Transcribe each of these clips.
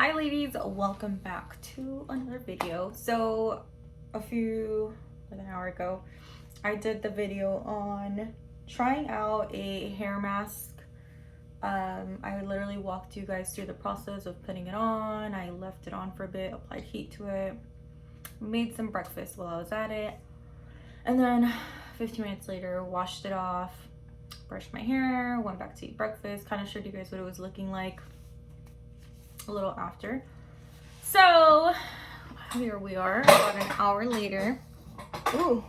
Hi ladies, welcome back to another video. So like an hour ago, I did the video on trying out a hair mask. I literally walked you guys through the process of putting it on. I left it on for a bit, applied heat to it, made some breakfast while I was at it, and then 15 minutes later washed it off, brushed my hair, went back to eat breakfast, kind of showed you guys what it was looking like a little after. So here we are about an hour later. Ooh,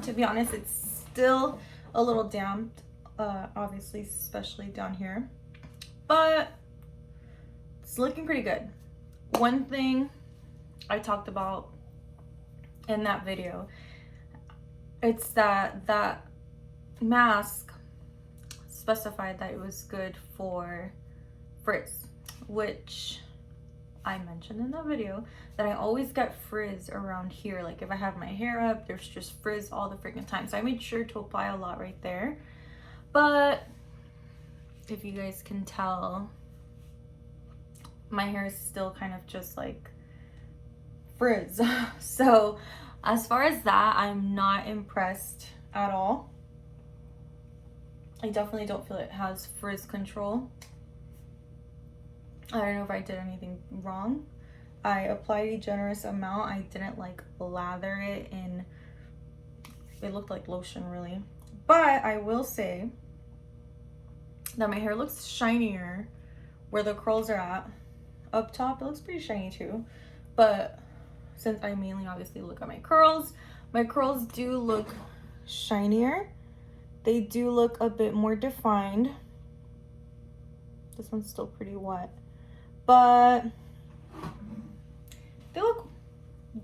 to be honest, it's still a little damp, obviously, especially down here, but it's looking pretty good. One thing I talked about in that video, it's that mask specified that it was good for frizz, which I mentioned in the video that I always get frizz around here. Like if I have my hair up, there's just frizz all the freaking time. So I made sure to apply a lot right there. But if you guys can tell, my hair is still kind of just like frizz. So as far as that, I'm not impressed at all. I definitely don't feel it has frizz control. I don't know if I did anything wrong. I applied a generous amount. I didn't like lather it in, it looked like lotion really. But I will say that my hair looks shinier where the curls are at. Up top, it looks pretty shiny too. But since I mainly obviously look at my curls do look shinier. They do look a bit more defined. This one's still pretty wet, but they look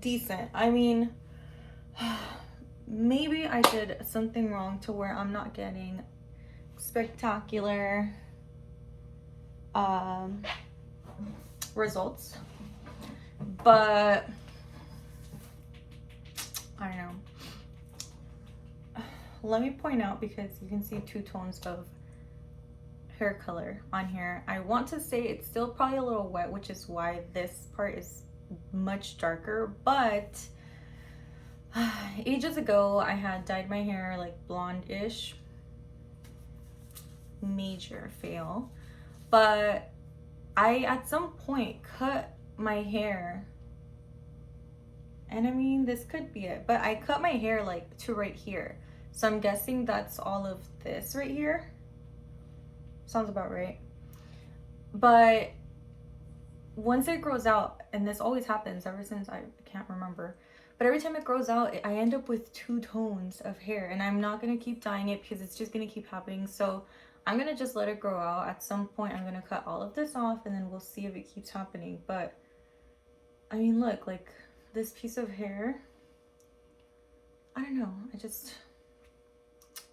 decent. I mean, maybe I did something wrong to where I'm not getting spectacular results, but I don't know. Let me point out, because you can see two tones of hair color on here. I want to say it's still probably a little wet, which is why this part is much darker, but ages ago I had dyed my hair like blonde-ish. Major fail. But I at some point cut my hair, and I mean, this could be it, but I cut my hair like to right here, so I'm guessing that's all of this right here. Sounds about right. But once it grows out, and this always happens ever since I can't remember, but every time it grows out, I end up with two tones of hair, and I'm not gonna keep dyeing it because it's just gonna keep happening. So I'm gonna just let it grow out. At some point I'm gonna cut all of this off, and then we'll see if it keeps happening. But I mean, look, like this piece of hair, I don't know,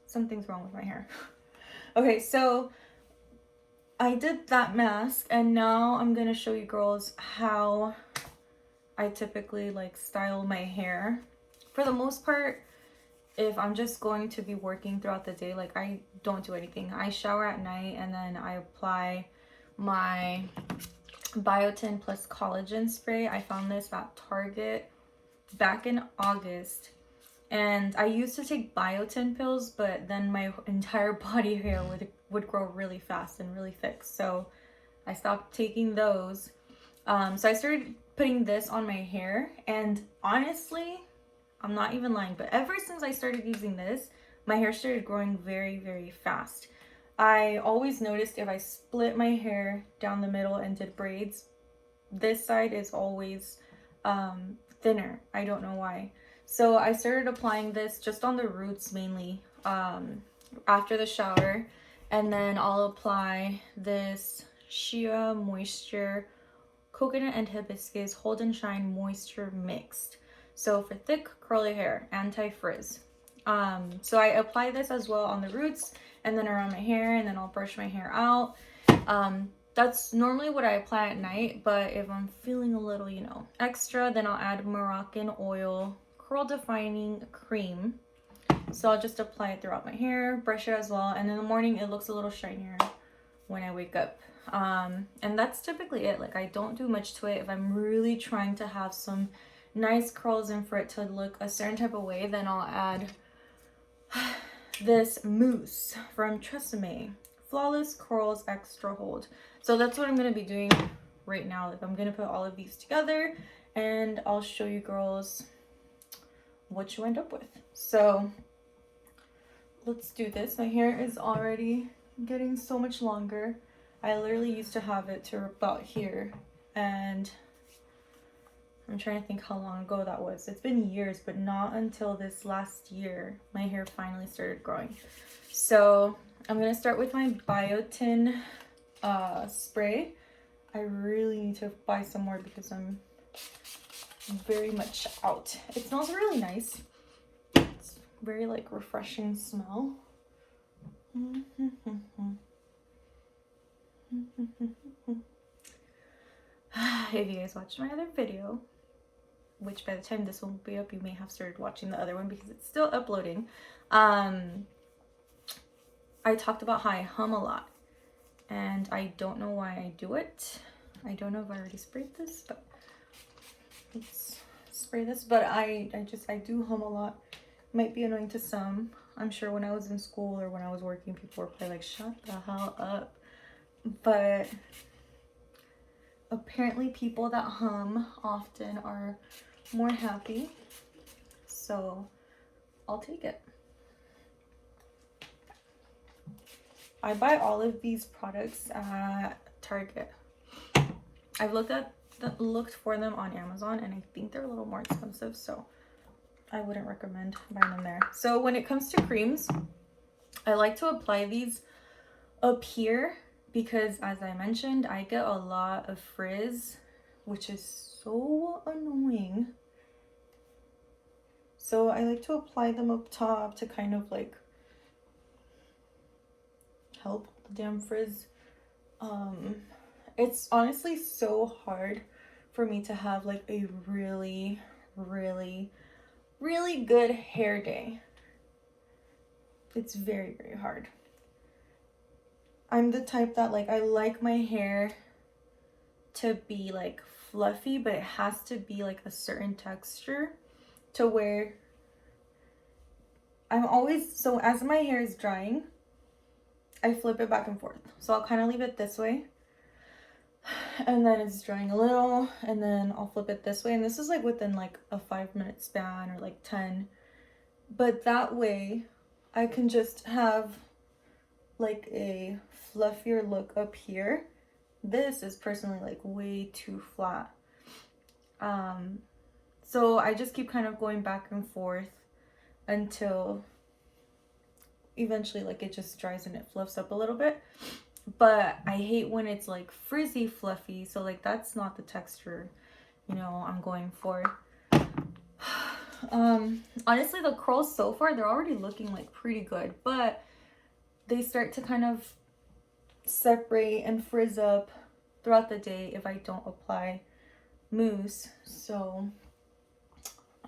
something's wrong with my hair. Okay, so I did that mask, and now I'm gonna show you girls how I typically like style my hair. For the most part, if I'm just going to be working throughout the day, like I don't do anything. I shower at night, and then I apply my Biotin plus Collagen spray. I found this at Target back in August. And I used to take biotin pills, but then my entire body hair would grow really fast and really thick. So I stopped taking those. So I started putting this on my hair, and honestly, I'm not even lying, but ever since I started using this, my hair started growing very, very fast. I always noticed if I split my hair down the middle and did braids, this side is always thinner. I don't know why. So I started applying this just on the roots mainly after the shower, and then I'll apply this Shea Moisture Coconut and Hibiscus Hold and Shine Moisture Mixed. So for thick curly hair, anti-frizz. So I apply this as well on the roots and then around my hair, and then I'll brush my hair out. That's normally what I apply at night, but if I'm feeling a little, you know, extra, then I'll add Moroccan oil curl defining cream. So I'll just apply it throughout my hair, brush it as well, and in the morning it looks a little shinier when I wake up. And that's typically it. Like, I don't do much to it. If I'm really trying to have some nice curls and for it to look a certain type of way, then I'll add this mousse from TRESemme, Flawless Curls Extra Hold. So that's what I'm going to be doing right now. Like, I'm going to put all of these together and I'll show you girls what you end up with. So let's do this. My hair is already getting so much longer. I literally used to have it to about here, and I'm trying to think how long ago that was. It's been years, but not until this last year my hair finally started growing. So I'm gonna start with my biotin spray. I really need to buy some more because I'm very much out. It smells really nice. It's very like refreshing smell. If you guys watched my other video, which by the time this one will be up, you may have started watching the other one because it's still uploading. I talked about how I hum a lot, and I don't know why I do it. I don't know if I already sprayed this, but let's spray this. But I do hum a lot. Might be annoying to some. I'm sure when I was in school or when I was working, people were probably like, shut the hell up. But apparently people that hum often are more happy, so I'll take it. I buy all of these products at Target. I've looked for them on Amazon, and I think they're a little more expensive, so I wouldn't recommend buying them there. So when it comes to creams, I like to apply these up here because, as I mentioned, I get a lot of frizz, which is so annoying. So I like to apply them up top to kind of like help the damn frizz. It's honestly so hard for me to have like a really good hair day. It's very hard. I'm the type that like I like my hair to be like fluffy, but it has to be like a certain texture to where I'm always, so as my hair is drying, I flip it back and forth. So I'll kind of leave it this way, and then it's drying a little, and then I'll flip it this way, and this is like within like a 5-minute span or like 10. But that way I can just have like a fluffier look up here. This is personally like way too flat. So I just keep kind of going back and forth until eventually like it just dries and it fluffs up a little bit. But I hate when it's like frizzy fluffy, so like that's not the texture, you know, I'm going for. Honestly, the curls so far, they're already looking like pretty good, but they start to kind of separate and frizz up throughout the day if I don't apply mousse. So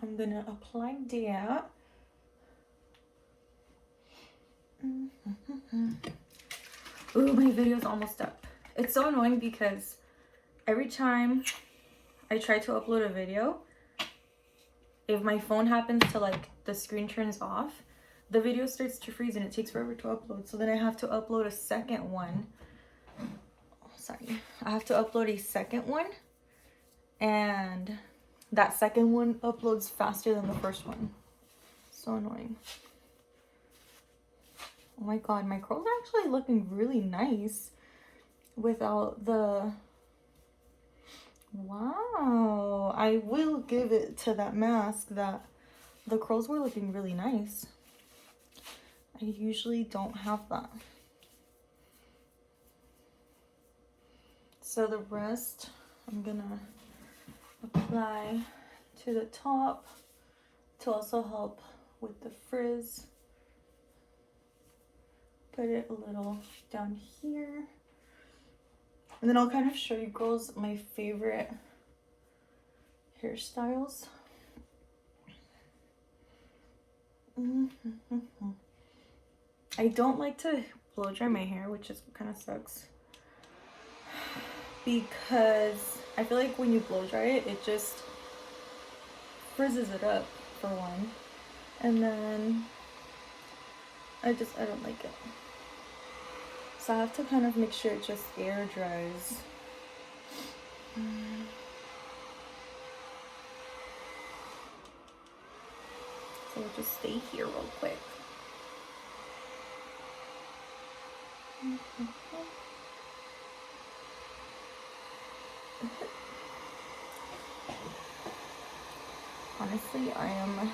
I'm gonna apply that. Ooh, my video's almost up. It's so annoying because every time I try to upload a video, if my phone happens to like the screen turns off, the video starts to freeze and it takes forever to upload. So then I have to upload a second one. Oh, sorry. I have to upload a second one, and that second one uploads faster than the first one. So annoying. Oh my god, my curls are actually looking really nice without the... Wow, I will give it to that mask that the curls were looking really nice. I usually don't have that. So the rest I'm gonna apply to the top to also help with the frizz. Put it a little down here. And then I'll kind of show you girls my favorite hairstyles. I don't like to blow dry my hair, which is kind of sucks. because I feel like when you blow dry it, it just frizzes it up for one, and then I don't like it. So I have to kind of make sure it just air dries. So we'll just stay here real quick. Honestly, I am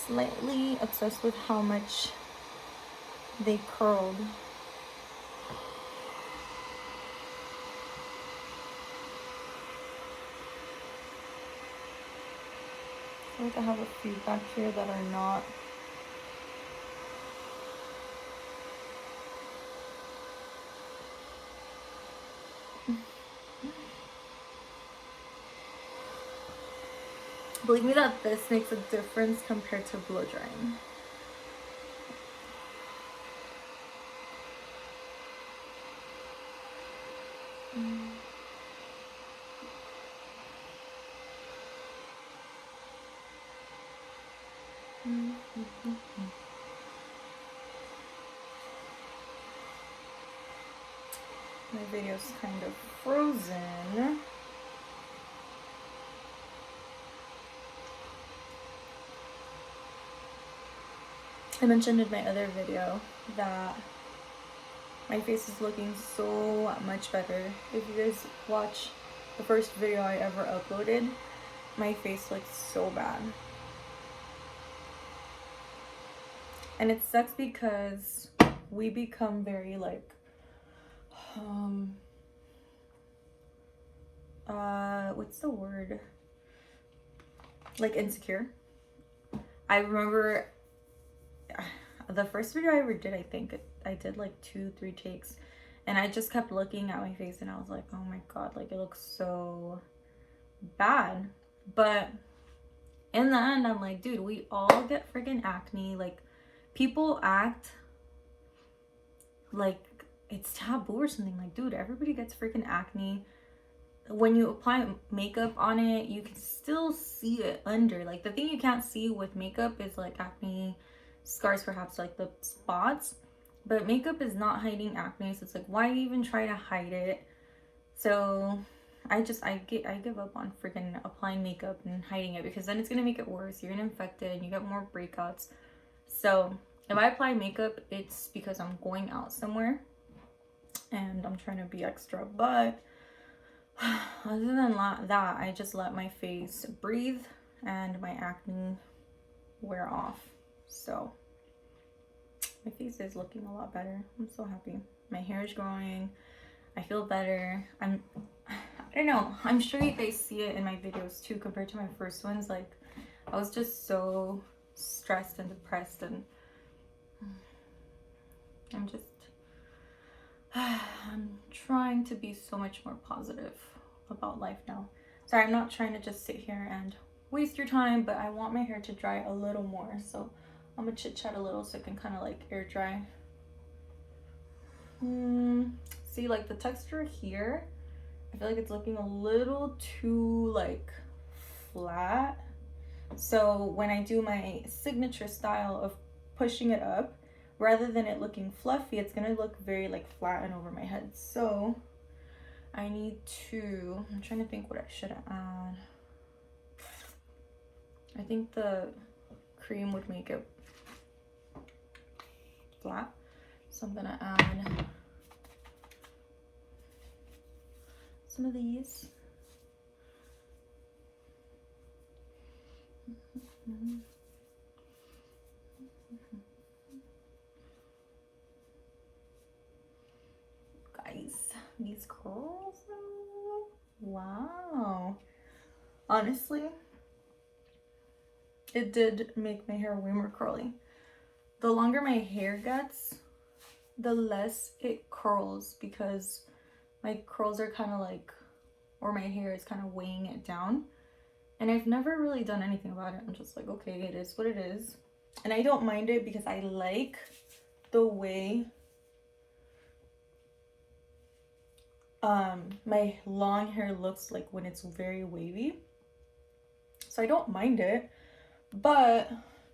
slightly obsessed with how much they curled. I feel like I have a few back here that are not. Believe me that this makes a difference compared to blow drying. My video's kind of frozen. I mentioned in my other video that my face is looking so much better. If you guys watch the first video I ever uploaded, my face looks so bad. And it sucks because we become very like, what's the word? Like insecure. I remember the first video I ever did, I think I did like 2-3 takes, and I just kept looking at my face and I was like, oh my god, like it looks so bad. But in the end, I'm like, dude, we all get freaking acne. Like, people act like it's taboo or something. Like, dude, everybody gets freaking acne. When you apply makeup on it, you can still see it under. Like, the thing you can't see with makeup is like acne scars, perhaps, like the spots, but makeup is not hiding acne, so it's like, why even try to hide it? So I give up on freaking applying makeup and hiding it, because then it's gonna make it worse. You're gonna infect it and you get more breakouts. So if I apply makeup, it's because I'm going out somewhere and I'm trying to be extra. But other than that, I just let my face breathe and my acne wear off. So my face is looking a lot better. I'm so happy. My hair is growing. I feel better. I don't know. I'm sure you guys see it in my videos too compared to my first ones. Like, I was just so stressed and depressed, and I'm trying to be so much more positive about life now. Sorry, I'm not trying to just sit here and waste your time, but I want my hair to dry a little more. So I'm gonna chit chat a little so it can kind of like air dry. See, like the texture here, I feel like it's looking a little too like flat. So when I do my signature style of pushing it up, rather than it looking fluffy, it's gonna look very like flat and over my head. So I need to, I'm trying to think what I should add. I think the cream would make it flat. So I'm gonna add some of these. Guys, these curls, wow. Honestly, it did make my hair way more curly. The longer my hair gets, the less it curls, because my curls are kind of like, or my hair is kind of weighing it down. And I've never really done anything about it. I'm just like, okay, it is what it is. And I don't mind it because I like the way my long hair looks like when it's very wavy. So I don't mind it, but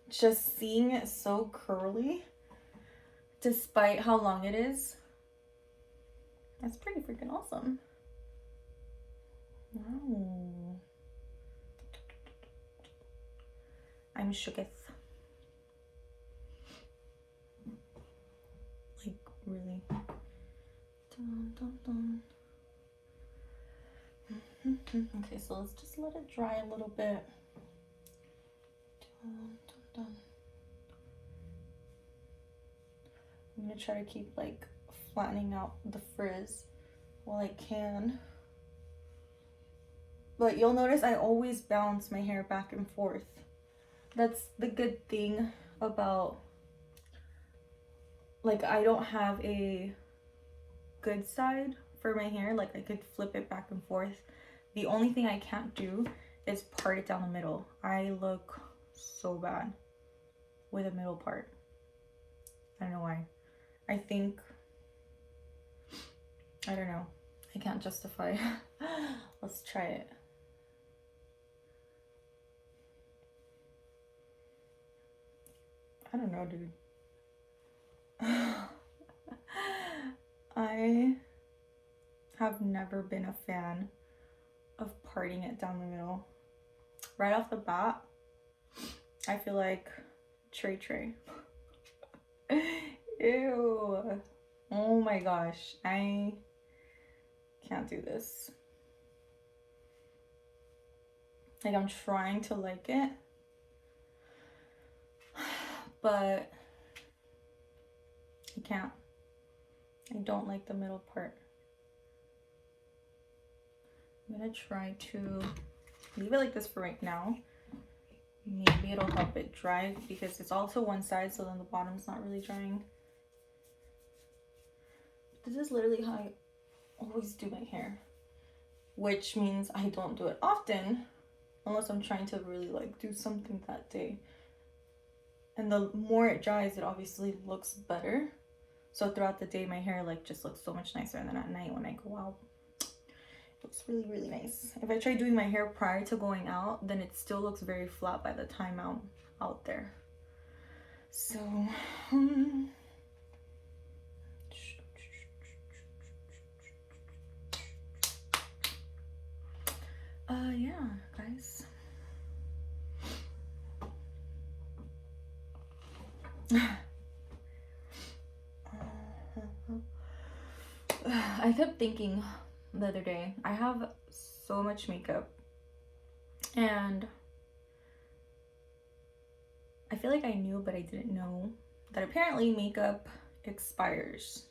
just seeing it so curly, despite how long it is, that's pretty freaking awesome. Wow. I'm shooketh. Like, really. Dun, dun, dun. Okay, so let's just let it dry a little bit. Dun, dun, dun. I'm gonna try to keep like flattening out the frizz while I can. But you'll notice I always bounce my hair back and forth. That's the good thing about, like, I don't have a good side for my hair. Like, I could flip it back and forth. The only thing I can't do is part it down the middle. I look so bad with a middle part. I don't know why. I think, I don't know. I can't justify. Let's try it. I don't know, dude. I have never been a fan of parting it down the middle. Right off the bat, I feel like Trey. Ew. Oh my gosh. I can't do this. Like, I'm trying to like it, but I can't. I don't like the middle part. I'm gonna try to leave it like this for right now. Maybe it'll help it dry because it's also one side, so then the bottom's not really drying. This is literally how I always do my hair, which means I don't do it often unless I'm trying to really like do something that day. And the more it dries, it obviously looks better. So throughout the day, my hair like just looks so much nicer, and then at night when I go out, it looks really, really nice. If I try doing my hair prior to going out, then it still looks very flat by the time I'm out there. So, yeah, guys. I kept thinking the other day, I have so much makeup, and I feel like I knew, but I didn't know that apparently makeup expires.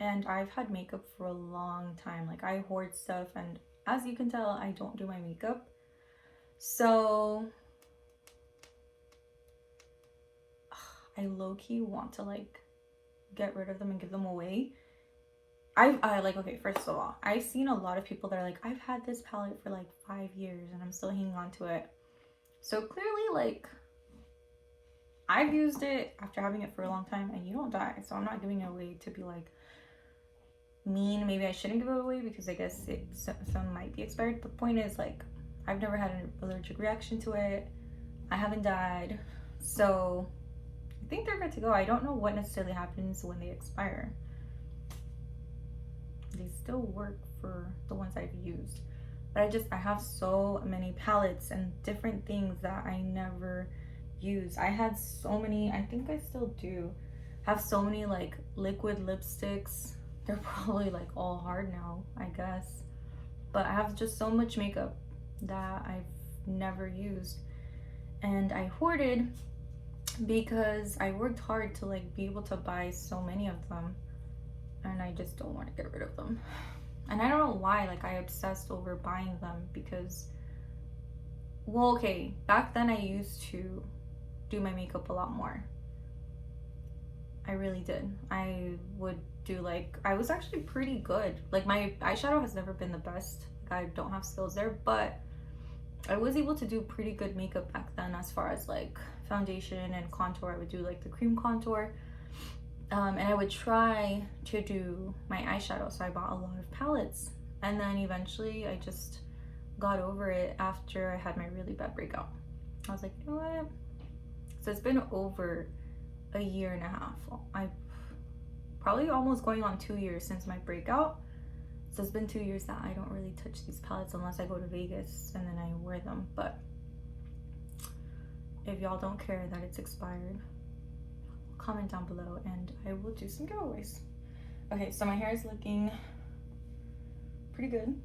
And I've had makeup for a long time. Like, I hoard stuff, and as you can tell, I don't do my makeup. So I low-key want to like get rid of them and give them away. I like, okay, first of all, I've seen a lot of people that are like, I've had this palette for like 5 years and I'm still hanging on to it. So clearly, like, I've used it after having it for a long time, and you don't die. So I'm not giving it away to be like mean. Maybe I shouldn't give it away because I guess some might be expired. The point is, like, I've never had an allergic reaction to it. I haven't died. So I think they're good to go. I don't know what necessarily happens when they expire. They still work for the ones I've used, but I have so many palettes and different things that I never use. I had so many, I think I still do have so many like liquid lipsticks. They're probably like all hard now, I guess, but I have just so much makeup that I've never used, and I hoarded because I worked hard to like be able to buy so many of them, and I just don't want to get rid of them. And I don't know why, like, I obsessed over buying them because, well, okay, back then I used to do my makeup a lot more. I really did. I would do like, I was actually pretty good. Like, my eyeshadow has never been the best. Like, I don't have skills there, but I was able to do pretty good makeup back then as far as like foundation and contour. I would do like the cream contour, And I would try to do my eyeshadow, so I bought a lot of palettes. And then eventually I just got over it after I had my really bad breakout. I was like, you know what? So it's been over a year and a half. I probably almost going on 2 years since my breakout. So it's been 2 years that I don't really touch these palettes unless I go to Vegas and then I wear them. But if y'all don't care that it's expired, comment down below and I will do some giveaways. Okay, so my hair is looking pretty good.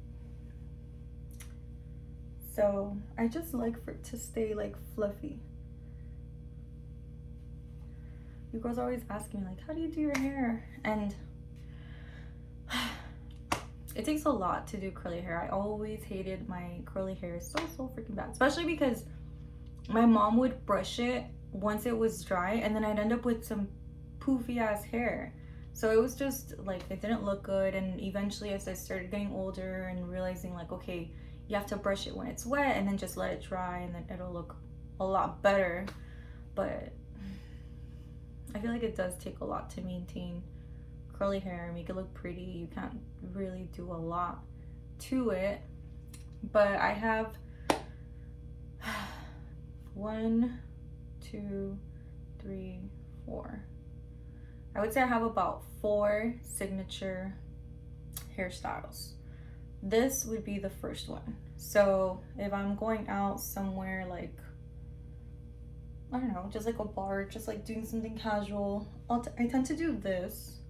So I just like for it to stay like fluffy. You girls are always asking me like, how do you do your hair? And it takes a lot to do curly hair. I always hated my curly hair so freaking bad, especially because my mom would brush it once it was dry and then I'd end up with some poofy ass hair. So it was just like, it didn't look good. And eventually as I started getting older and realizing like, okay, you have to brush it when it's wet and then just let it dry and then it'll look a lot better. But I feel like it does take a lot to maintain curly hair and make it look pretty. You can't really do a lot to it. But I have 1, 2, 3, 4. I would say I have about 4 signature hairstyles. This would be the first one. So if I'm going out somewhere like, I don't know, just like a bar, just like doing something casual, I tend to do this,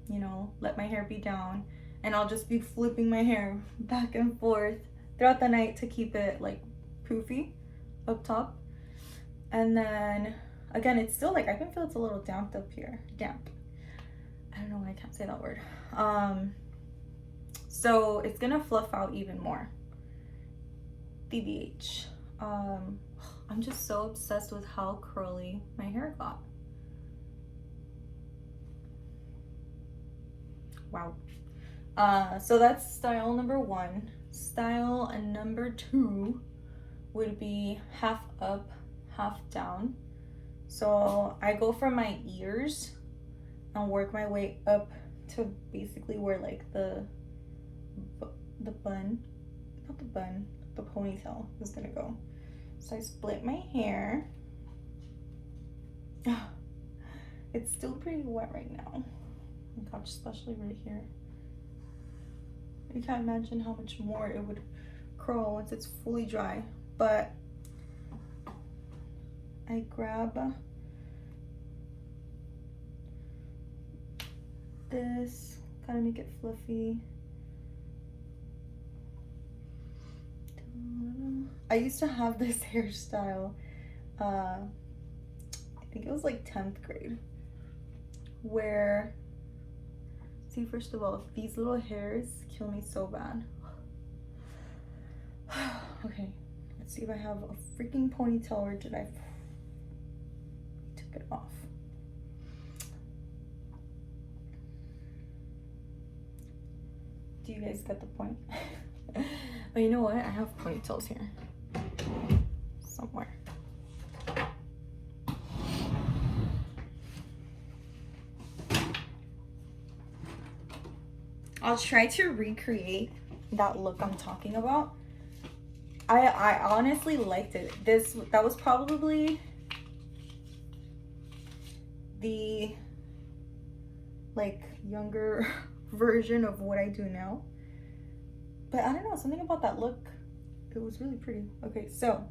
you know, let my hair be down, and I'll just be flipping my hair back and forth throughout the night to keep it like poofy up top. And then again, it's still like, I can feel it's a little damped up here. Damp. I don't know why I can't say that word. So it's gonna fluff out even more. BBH. I'm just so obsessed with how curly my hair got. Wow. So that's style number 1. Style number 2 would be half up, half down. So I go from my ears and work my way up to basically where like the bun, not the bun, the ponytail is gonna go. So I split my hair. It's still pretty wet right now. Oh my gosh, especially right here. You can't imagine how much more it would curl once it's fully dry. But I grab this, gotta make it fluffy. I used to have this hairstyle, I think it was like 10th grade, where, see, first of all, these little hairs kill me so bad. Okay, let's see if I have a freaking ponytail or did I took it off. Do you guys get the point? But you know what? I have ponytails here somewhere. I'll try to recreate that look I'm talking about. I honestly liked it. That was probably the like younger version of what I do now. But I don't know, something about that look, it was really pretty. Okay, so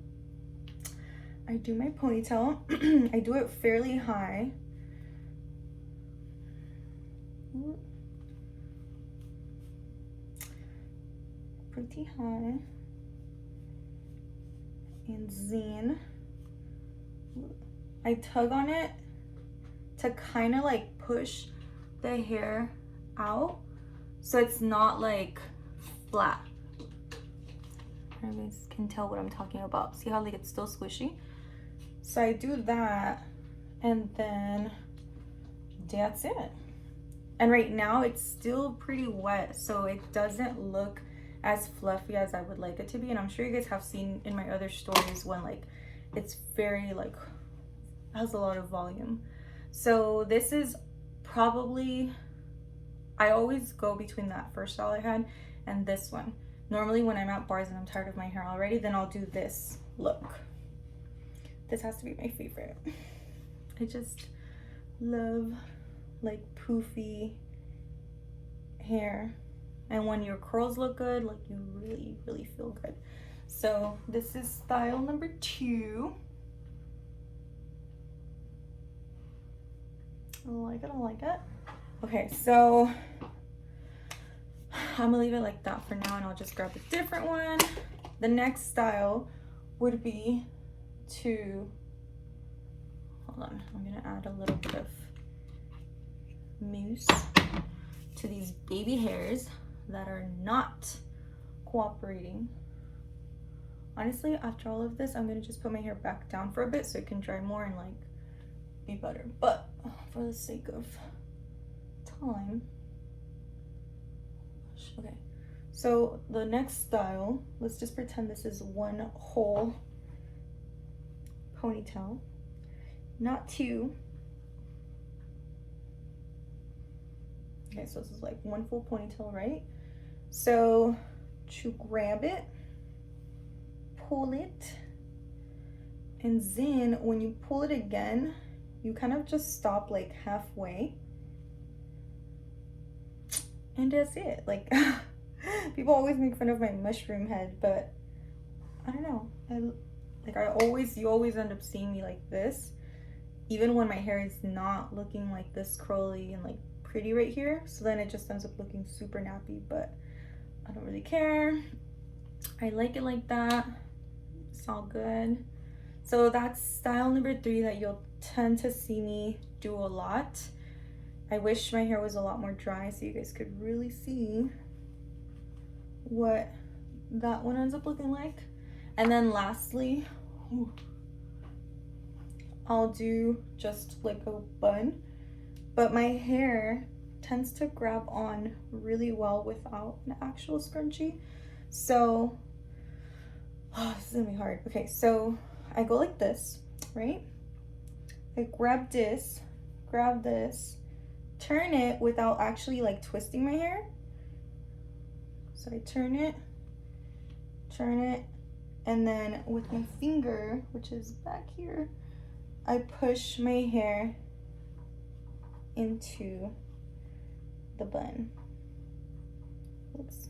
I do my ponytail. I do it fairly high. Pretty high. And then I tug on it to kind of like push the hair out so it's not like flat. You guys can tell what I'm talking about. See how like it's still squishy? So I do that and then that's it. And right now it's still pretty wet, so it doesn't look as fluffy as I would like it to be. And I'm sure you guys have seen in my other stories when like it's very like has a lot of volume. So this is probably, I always go between that first style I had and this one. Normally when I'm at bars and I'm tired of my hair already, then I'll do this look. This has to be my favorite. I just love like poofy hair. And when your curls look good, like you really, really feel good. So this is style number 2. I like it, I like it. Okay, so I'm gonna leave it like that for now and I'll just grab a different one. The next style would be to, hold on, I'm gonna add a little bit of mousse to these baby hairs that are not cooperating. Honestly, after all of this, I'm gonna just put my hair back down for a bit so it can dry more and like be better. But for the sake of time, okay. So the next style, let's just pretend this is one whole ponytail, not 2. Okay, so this is like one full ponytail, right? So to grab it, pull it, and then when you pull it again, you kind of just stop like halfway. And that's it. Like, people always make fun of my mushroom head, but I don't know. You always end up seeing me like this, even when my hair is not looking like this curly and like pretty right here. So then it just ends up looking super nappy, but I don't really care. I like it like that. It's all good. So that's style number 3 that you'll tend to see me do a lot. I wish my hair was a lot more dry so you guys could really see what that one ends up looking like. And then lastly, I'll do just like a bun, but my hair tends to grab on really well without an actual scrunchie. So, this is gonna be hard. Okay, so I go like this, right? I grab this, turn it without actually like twisting my hair. So I turn it, and then with my finger, which is back here, I push my hair into the bun. Oops.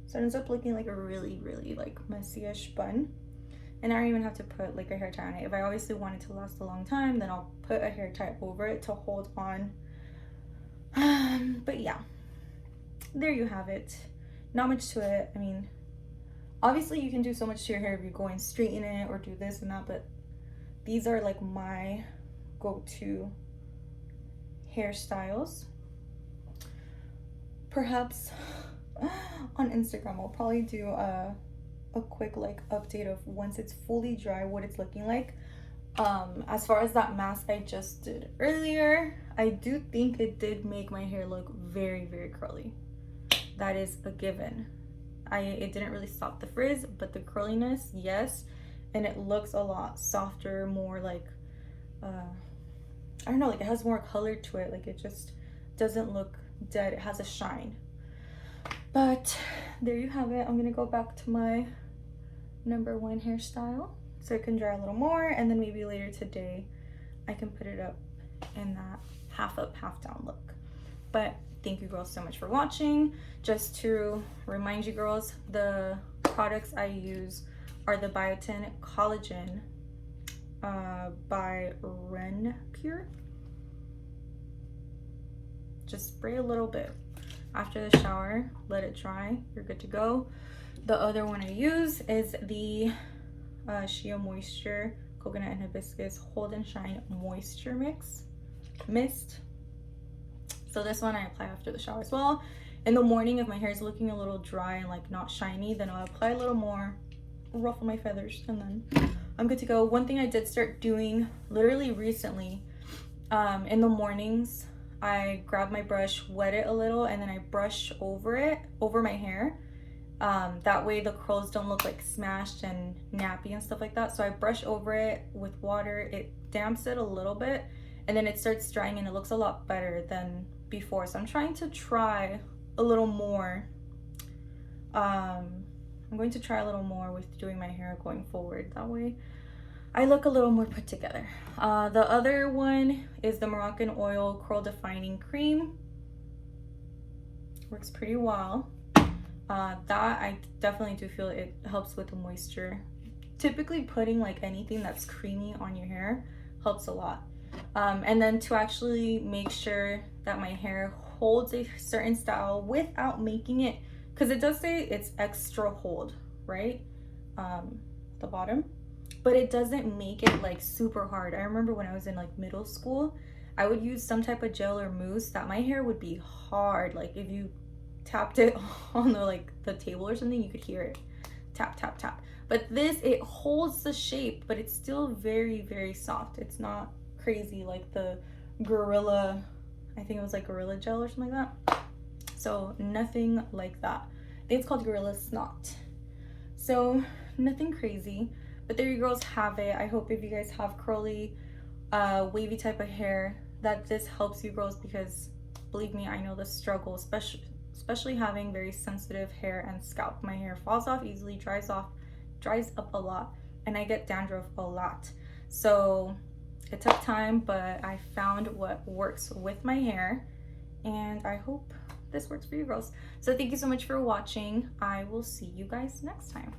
So it ends up looking like a really, really like messy-ish bun. And I don't even have to put like a hair tie on it. If I obviously want it to last a long time, then I'll put a hair tie over it to hold on. But yeah, there you have it. Not much to it. I mean, obviously you can do so much to your hair if you go and straighten it or do this and that, but these are like my go-to hairstyles. Perhaps on Instagram I'll probably do a quick like update of once it's fully dry what it's looking like. As far as that mask I just did earlier, I do think it did make my hair look very, very curly. That is a given. It didn't really stop the frizz, but the curliness, yes. And it looks a lot softer, more like I don't know, like it has more color to it. Like it just doesn't look dead. It has a shine. But there you have it. I'm gonna go back to my number 1 hairstyle so it can dry a little more, and then maybe later today I can put it up in that half up, half down look. But thank you girls so much for watching. Just to remind you girls, the products I use are the Biotin Collagen by Renpure. Just spray a little bit after the shower, let it dry, you're good to go. The other one I use is the Shea Moisture Coconut and Hibiscus Hold and Shine Moisture Mist. So this one I apply after the shower as well. In the morning, if my hair is looking a little dry and like not shiny, then I'll apply a little more, ruffle my feathers, and then I'm good to go. One thing I did start doing literally recently, in the mornings, I grab my brush, wet it a little, and then I brush over my hair. That way the curls don't look like smashed and nappy and stuff like that. So I brush over it with water, it damps it a little bit, and then it starts drying and it looks a lot better than before. So I'm trying to try a little more. I'm going to try a little more with doing my hair going forward. That way I look a little more put together. The other one is the Moroccan Oil Curl Defining Cream. Works pretty well. That I definitely do feel it helps with the moisture. Typically putting like anything that's creamy on your hair helps a lot. And then to actually make sure that my hair holds a certain style without making it, because it does say it's extra hold, right? The bottom, but it doesn't make it like super hard. I remember when I was in like middle school, I would use some type of gel or mousse that my hair would be hard. Like if you tapped it on the table or something, you could hear it tap tap tap. But this, it holds the shape, but it's still very, very soft. It's not crazy like the Gorilla, I think it was like Gorilla Gel or something like that. So nothing like that. I think it's called Gorilla Snot. So nothing crazy, but there you girls have it. I hope if you guys have curly, wavy type of hair, that this helps you girls, because believe me, I know the struggle, especially having very sensitive hair and scalp. My hair falls off easily, dries up a lot, and I get dandruff a lot. So it took time, but I found what works with my hair, and I hope this works for you girls. So thank you so much for watching. I will see you guys next time.